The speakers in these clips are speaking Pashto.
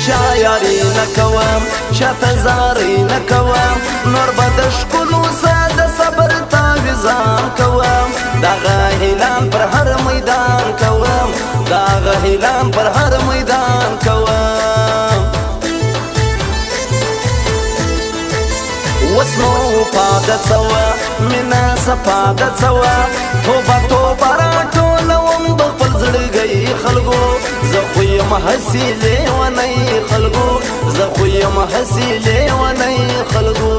چا یاری نکوم چاته زاری نکوم نور به د ښکلو سه د صبر تعویضان کوم دغه اعلان پر هر میدان کوم دغه اعلان پر هر میدان کوم اوس نو پاده څه وه مینه صفا ده څه وه توبه توبه راټولوم د خپل زړګي خلکو زه خو یم هسې لیونی خلکو زه خو یم هسې لیونی خلکو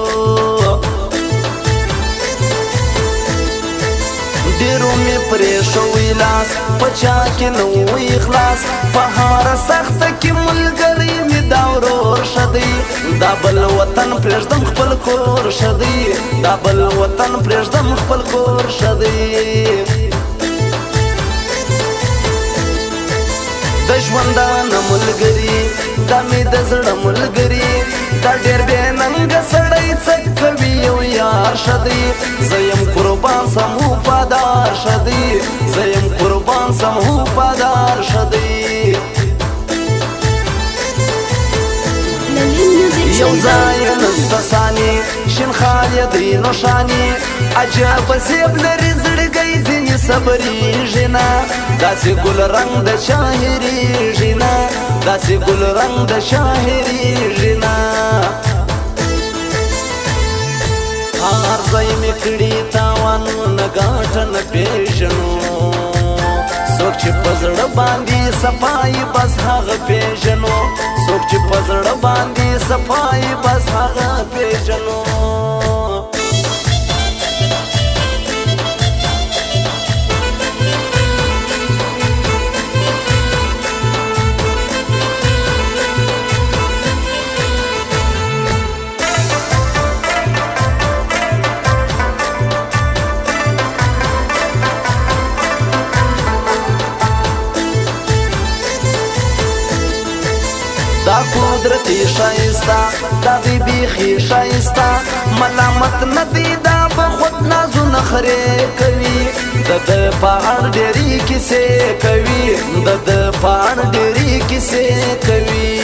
ډېرو مې پرېښوی لاس په چا کې نه و اخلاص په هره سخته کې ملګری مې دا ورور ښه دی دا بل وطن پرېږدم خپل کور ښه دی دا بل وطن پرېږدم خپل کور ښه دی د ژوندانه ملګري دا مې د زړه ملګري دا ډېر بې ننګه سړی څه کوي یو یار ښه دی زه یم قربان سم وفادار ښه دی زه یم قربان سم وفادار ښه دی یو ځای نسته ثاني شین خال یې دی نوشاني عجبه زیب لري زړګی ځینې صبرېږي نه داسې ګل رنګ د چا هېرېږي نه داسې ګل رنګ د چا هېرېږي نه هر ځای مې کړي تاوان نه ګاټه نه پېژنو څوک چې په زړه باندې صفایي بس هغه پېژنو څوک چې په زړه باندې صفایي بس هغه پېژنو دا قدرتی شایسته دا دی بیخی شایسته ملامت ندی دا به خود نازو نخرې کوي د ده په اړه ډېرې کیسې کوي د ده په اړه ډېرې کیسې کوي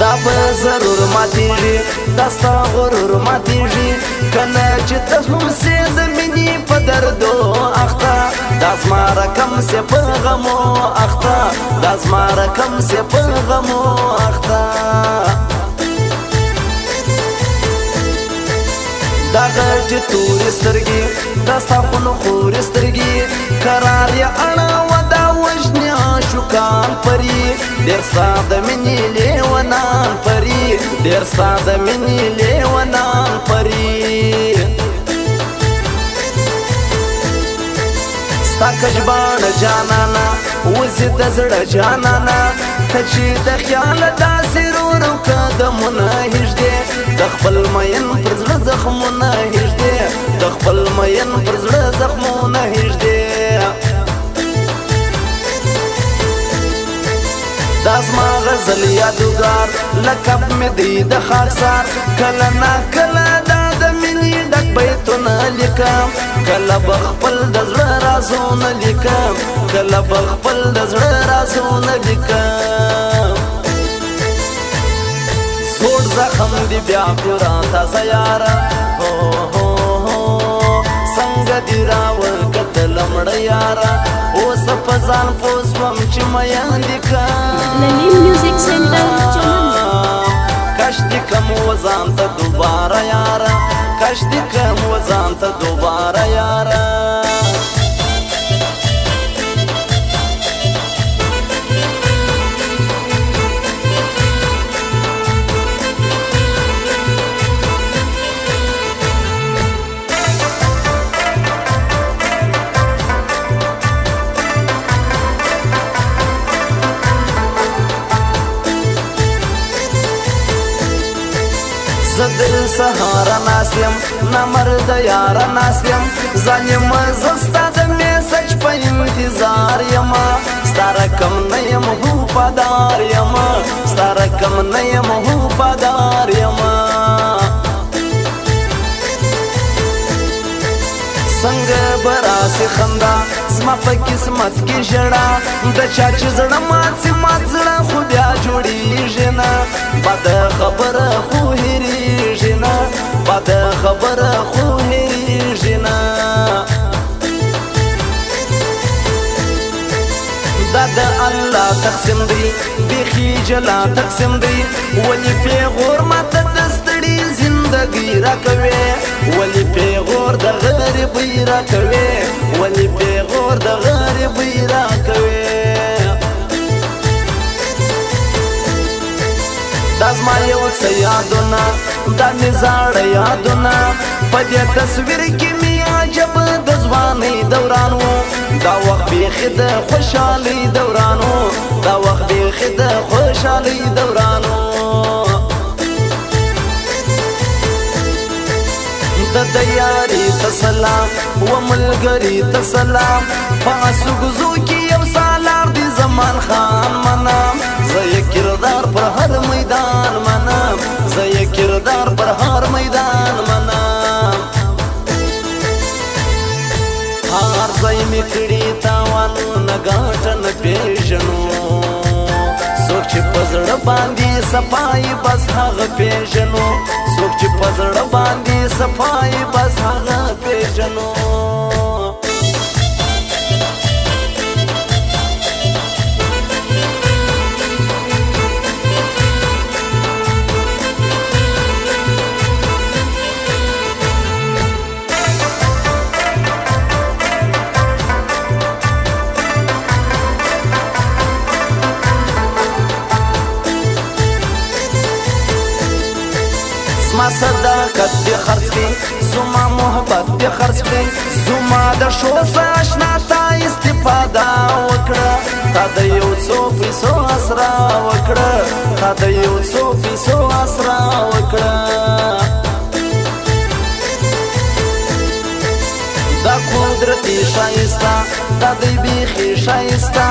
دا به ضرور ماتېږي دا ستا غرور ماتېږي کله چې ته هم سې د مینې په دردو اخته دا زما رقم سې په غمو اخته دا زما رقم سې په غمو اخته دا غټې تورې سترګې دا ستا خونو خورې سترګې قرار یې اړوه دا وژنې عاشقان پري ډېر ستا د مینې لیونان پري ډېر ستا د مینې لیونان پري ستا کژباڼه جانانه وزې د زړه جانانه ته چې د خیاله داسې رورو قدمونه هېږدې د خپل مین پر زړه زخمونه هېږدې د خپل مین پر زړه زخمونه هېږدې دا زما غزل یادګار لقب مې دی د خاکسار کله نا کله دا د مینې ډک بیتونه لیکم کله به خپل د زړه رازونه لیکم کله به خپل د زړه رازونه لیکم زوړ زخم دی بیا پورا تازه یاره څنګه دې راوکتله مړه یاره اوس په ځان پوه شوم چې میین دې کش دې کم وځان ته دوباره یاره کش دې کم وځان ته دوباره یاره زدل سهارا ناسیم نمرد یارا ناسیم ځان زستا د میسج په انتظار یم ستا رقم نه یم وفادار یم ستا رقم نه یم وفادار یم څنګه براسي خندا زما په قسمت کې ژړا د چا چې زړه مات سي مات زړه خو بیا جوړیږي نه بد خبره خو هېرېږي نه بد خبره خو هېرېږي نه دا د الله تقسیم دی بیخي جلا تقسیم دی ولې پیغور ماته د ستړي زندګي راکوي ولې پیغور د غریبۍ راکوي ولې پیغور د غریبۍ راکوي دا زما یو څه یادونه دا مې زاړه یادونه په دې تصویر کې مې عجب د ځوانۍ دوران و دا وخت بیخي د خوشحالۍ دوران و دا وخت بیخي د خوشحالۍ دوران و د یاري ته سلام و ملګري ته سلام په سوګزو کې یو سالار دی زمان خان منام زه یې کردار پر هر میدان منام زه یې کردار پر هر میدان منام هر ځای مې کړي تاوان نه ګټه نه پېژنو څوک چې په زړه باندې صفایي بس هغه پېژنو څوک چې په زړه باندې صفایي بس هغه پېژنو زما صداقت دی خرڅ کړي زما محبت دی خرڅ کړي زما د ښو آشنا تا استفاده وکړه تا د یو څو پیسو اسرا وکړه تا د یو څو پیسو اسرا وکړه دا قدرتي ښایسته دا دی بیخي ښایسته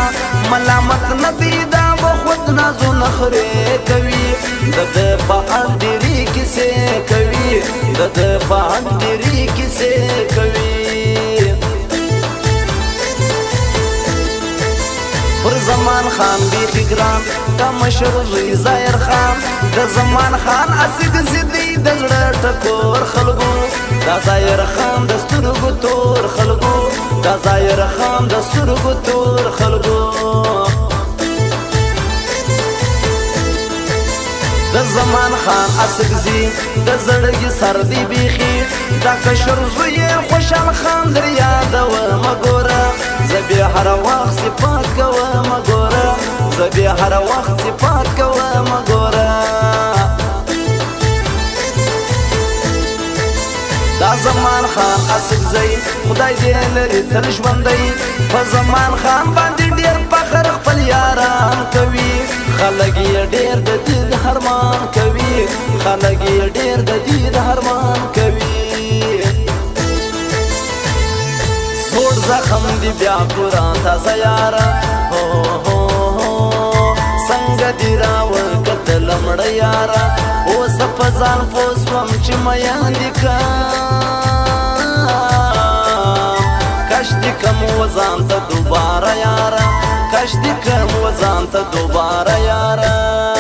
ملامت نه دی دا به خود نازو نخرې کوي د ده په اړ ډېرې کیسې کوي د ده په اړ ډېرې کیسې کوي پر زمان خان بیخي ګران دا مشر زوی ظاهر خان د زمان خان اسد زدي د زړه ټکور خلکو دا ظاهر خان د سترګو تور خلکو دا ظاهر خان د سترګو تور خلکو د زمان خان اسد زی د زړګي سر دی بیخي دا کشر زوی خوشحال خان در یادوم ګوره زه بیا هر وخت صفات کوم ګوره زه بیا هر وخت صفات کوم ګوره دا زمان خان اسد زی خدای دې لري تل ژوندی په زمان خان باندې ډېر فخر خپل یاران کوي خلک یې ډېر د دې هرمان کوي خلک یې ډېر د دې هرمان کوي زوړ زخم دی بیا قرآن تازه یاره هو هو هو څنګه دې راوکتل مړه یاره اوس په ځان پوه سوم چې میان دې کش دې کم وځان ته دوباره یاره کش دې کم وځان ته دوباره یاره